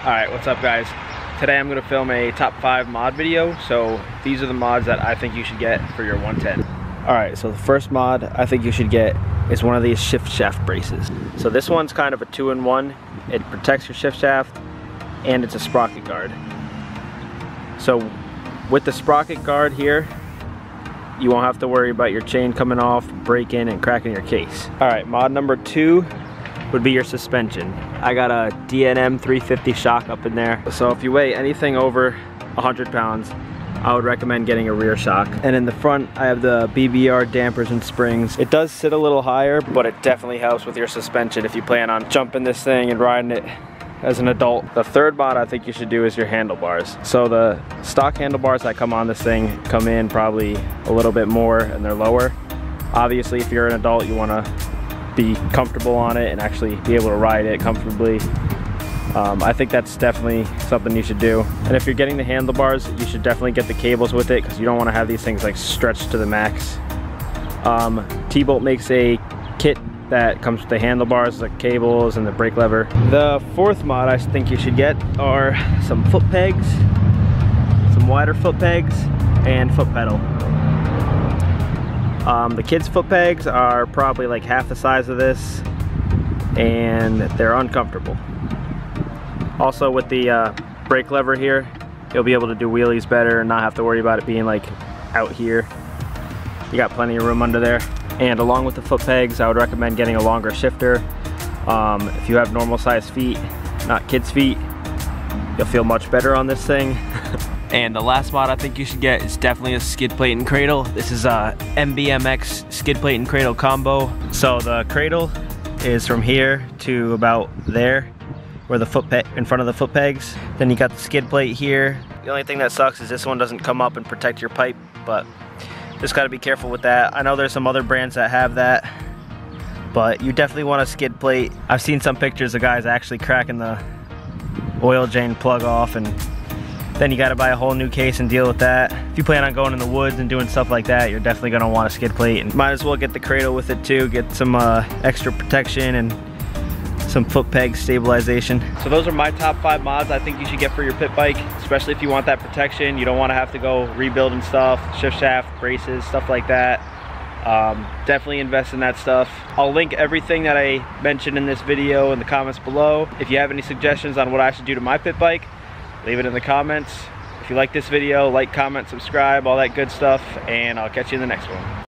Alright, what's up guys? Today I'm going to film a top 5 mod video, so these are the mods that I think you should get for your 110. Alright, so the first mod I think you should get is one of these shift shaft braces. So this one's kind of a 2-in-1. It protects your shift shaft and it's a sprocket guard. So with the sprocket guard here, you won't have to worry about your chain coming off, breaking, and cracking your case. Alright, mod number 2 would be your suspension. I got a D&M 350 shock up in there. So if you weigh anything over 100 pounds, I would recommend getting a rear shock. And in the front, I have the BBR dampers and springs. It does sit a little higher, but it definitely helps with your suspension if you plan on jumping this thing and riding it as an adult. The third mod I think you should do is your handlebars. So the stock handlebars that come on this thing come in probably a little bit more and they're lower. Obviously, if you're an adult, you wanna be comfortable on it and actually be able to ride it comfortably. I think that's definitely something you should do. And if you're getting the handlebars, you should definitely get the cables with it because you don't want to have these things like stretched to the max. T-Bolt makes a kit that comes with the handlebars, the cables, and the brake lever. The fourth mod I think you should get are some foot pegs, some wider foot pegs, and foot pedal. The kids' foot pegs are probably like half the size of this, and they're uncomfortable. Also with the brake lever here, you'll be able to do wheelies better and not have to worry about it being like out here. You got plenty of room under there. And along with the foot pegs, I would recommend getting a longer shifter. If you have normal sized feet, not kids' feet, you'll feel much better on this thing. And the last mod I think you should get is definitely a skid plate and cradle. This is a MBMX skid plate and cradle combo. So the cradle is from here to about there, where the foot in front of the foot pegs. Then you got the skid plate here. The only thing that sucks is this one doesn't come up and protect your pipe, but just gotta be careful with that. I know there's some other brands that have that, but you definitely want a skid plate. I've seen some pictures of guys actually cracking the oil drain plug off, and then you gotta buy a whole new case and deal with that. If you plan on going in the woods and doing stuff like that, you're definitely gonna want a skid plate. And might as well get the cradle with it too, get some extra protection and some foot peg stabilization. So those are my top 5 mods I think you should get for your pit bike, especially if you want that protection. You don't want to have to go rebuilding stuff, shift shaft, braces, stuff like that. Definitely invest in that stuff. I'll link everything that I mentioned in this video in the comments below. If you have any suggestions on what I should do to my pit bike, leave it in the comments. If you like this video, like, comment, subscribe, all that good stuff, and I'll catch you in the next one.